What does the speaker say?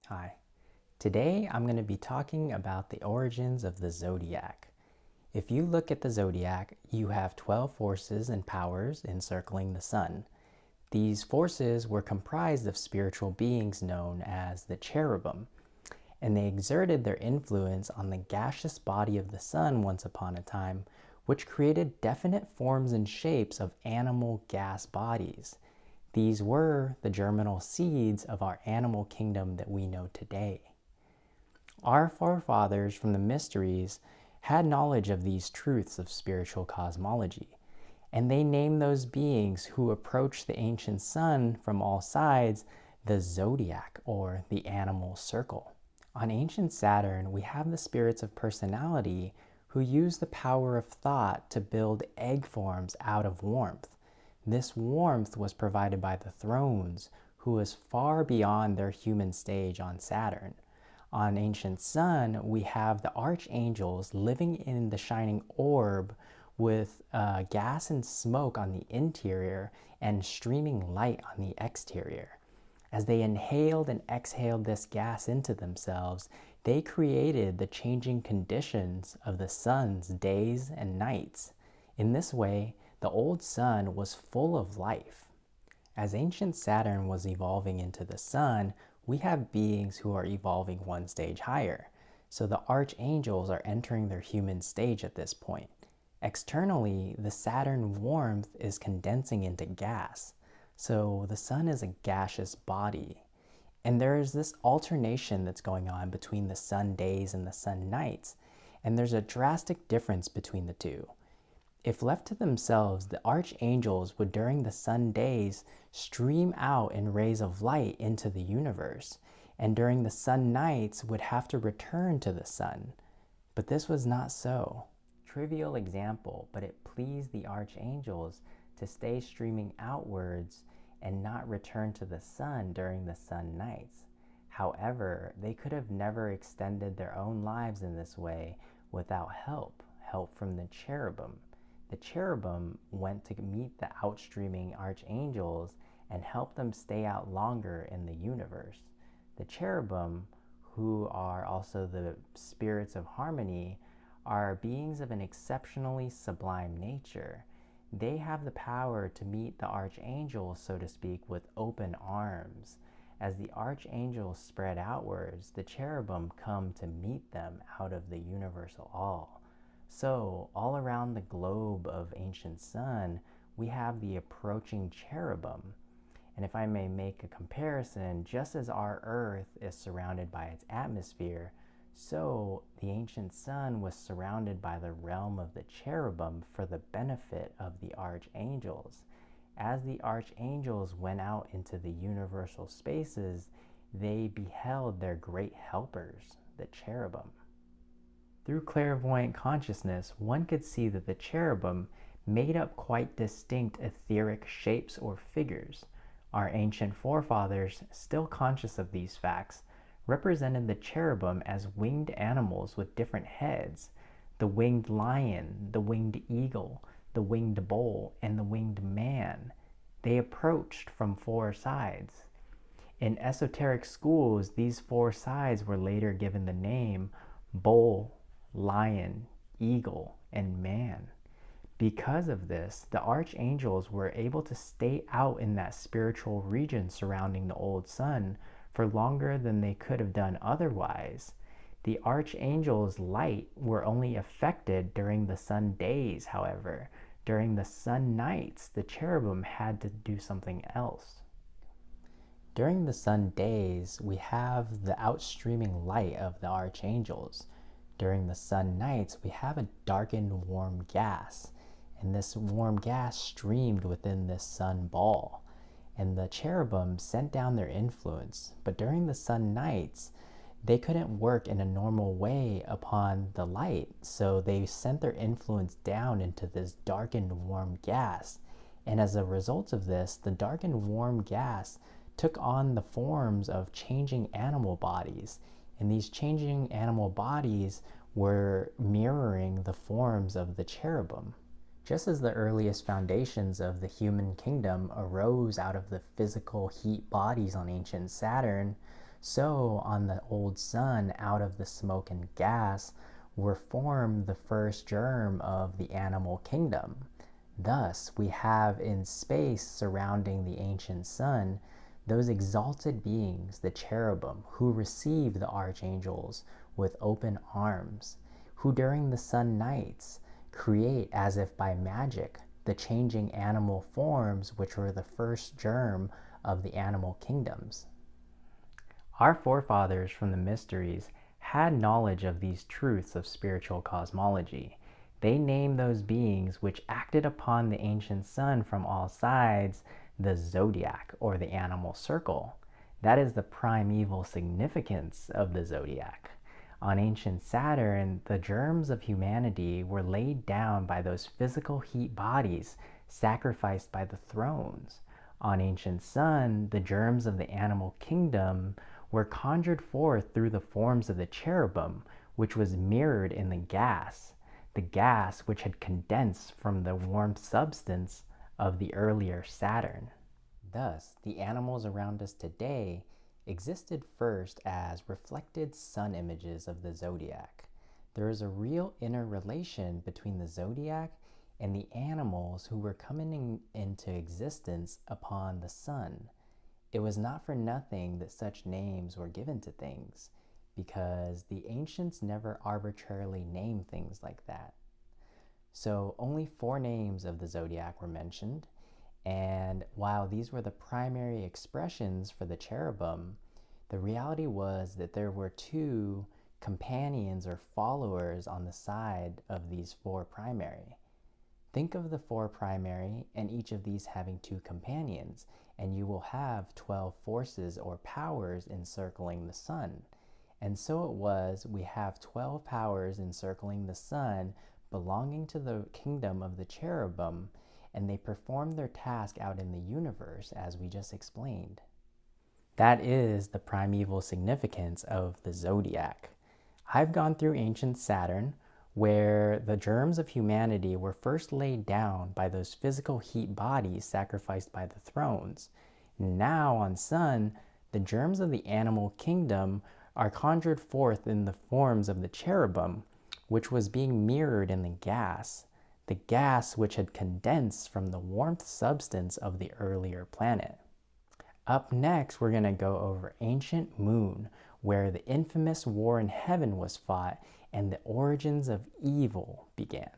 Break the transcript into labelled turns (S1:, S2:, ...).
S1: Hi. Today I'm going to be talking about the origins of the Zodiac. If you look at the Zodiac, you have 12 forces and powers encircling the sun. These forces were comprised of spiritual beings known as the Cherubim, and they exerted their influence on the gaseous body of the sun once upon a time, which created definite forms and shapes of animal gas bodies. These were the germinal seeds of our animal kingdom that we know today. Our forefathers from the mysteries had knowledge of these truths of spiritual cosmology, and they named those beings who approached the ancient sun from all sides the Zodiac, or the animal circle. On ancient Saturn, we have the spirits of personality who use the power of thought to build egg forms out of warmth. This warmth was provided by the thrones, who was far beyond their human stage on Saturn. On ancient Sun, we have the archangels living in the shining orb with gas and smoke on the interior and streaming light on the exterior. As they inhaled and exhaled this gas into themselves, they created the changing conditions of the sun's days and nights. In this way, the old sun was full of life. As ancient Saturn was evolving into the sun, we have beings who are evolving one stage higher. So the archangels are entering their human stage at this point. Externally, the Saturn warmth is condensing into gas. So the sun is a gaseous body. And there is this alternation that's going on between the sun days and the sun nights. And there's a drastic difference between the two. If left to themselves, the archangels would during the sun days stream out in rays of light into the universe, and during the sun nights would have to return to the sun. But this was not so. Trivial example, but it pleased the archangels to stay streaming outwards and not return to the sun during the sun nights. However, they could have never extended their own lives in this way without help from the cherubim. The cherubim went to meet the outstreaming archangels and help them stay out longer in the universe. The cherubim, who are also the spirits of harmony, are beings of an exceptionally sublime nature. They have the power to meet the archangels, so to speak, with open arms. As the archangels spread outwards, the cherubim come to meet them out of the universal all. So, all around the globe of ancient sun, we have the approaching cherubim. And if I may make a comparison, just as our Earth is surrounded by its atmosphere, so the ancient sun was surrounded by the realm of the cherubim for the benefit of the archangels. As the archangels went out into the universal spaces, they beheld their great helpers, the cherubim. Through clairvoyant consciousness, one could see that the cherubim made up quite distinct etheric shapes or figures. Our ancient forefathers, still conscious of these facts, represented the cherubim as winged animals with different heads: the winged lion, the winged eagle, the winged bull, and the winged man. They approached from four sides. In esoteric schools, these four sides were later given the name bull, lion, eagle, and man. Because of this, the archangels were able to stay out in that spiritual region surrounding the old sun for longer than they could have done otherwise. The archangels' light were only affected during the sun days, however. During the sun nights, the cherubim had to do something else. During the sun days, we have the outstreaming light of the archangels. During the sun nights, we have a darkened warm gas, and this warm gas streamed within this sun ball, and the cherubim sent down their influence. But during the sun nights, they couldn't work in a normal way upon the light, so they sent their influence down into this darkened warm gas. And as a result of this, the darkened warm gas took on the forms of changing animal bodies. And these changing animal bodies were mirroring the forms of the cherubim. Just as the earliest foundations of the human kingdom arose out of the physical heat bodies on ancient Saturn, So, on the old sun, out of the smoke and gas, were formed the first germ of the animal kingdom. Thus, we have in space surrounding the ancient sun those exalted beings, the cherubim, who receive the archangels with open arms, who during the sun nights create, as if by magic, the changing animal forms which were the first germ of the animal kingdoms. Our forefathers from the mysteries had knowledge of these truths of spiritual cosmology. They named those beings which acted upon the ancient sun from all sides the zodiac, or the animal circle. That is the primeval significance of the zodiac. On ancient Saturn, the germs of humanity were laid down by those physical heat bodies sacrificed by the thrones. On ancient Sun, the germs of the animal kingdom were conjured forth through the forms of the cherubim, which was mirrored in the gas which had condensed from the warm substance of the earlier Saturn. Thus, the animals around us today existed first as reflected sun images of the zodiac. There is a real interrelation between the zodiac and the animals who were coming into existence upon the sun. It was not for nothing that such names were given to things, because the ancients never arbitrarily named things like that. So only 4 names of the zodiac were mentioned, and while these were the primary expressions for the cherubim, the reality was that there were 2 companions or followers on the side of these 4 primary. Think of the 4 primary and each of these having 2 companions, and you will have 12 forces or powers encircling the sun. And so it was, we have 12 powers encircling the sun belonging to the kingdom of the cherubim, and they perform their task out in the universe as we just explained. That is the primeval significance of the zodiac. I've gone through ancient Saturn, where the germs of humanity were first laid down by those physical heat bodies sacrificed by the thrones. Now on Sun, the germs of the animal kingdom are conjured forth in the forms of the cherubim, which was being mirrored in the gas which had condensed from the warmth substance of the earlier planet. Up next, we're going to go over ancient Moon, where the infamous war in heaven was fought and the origins of evil began.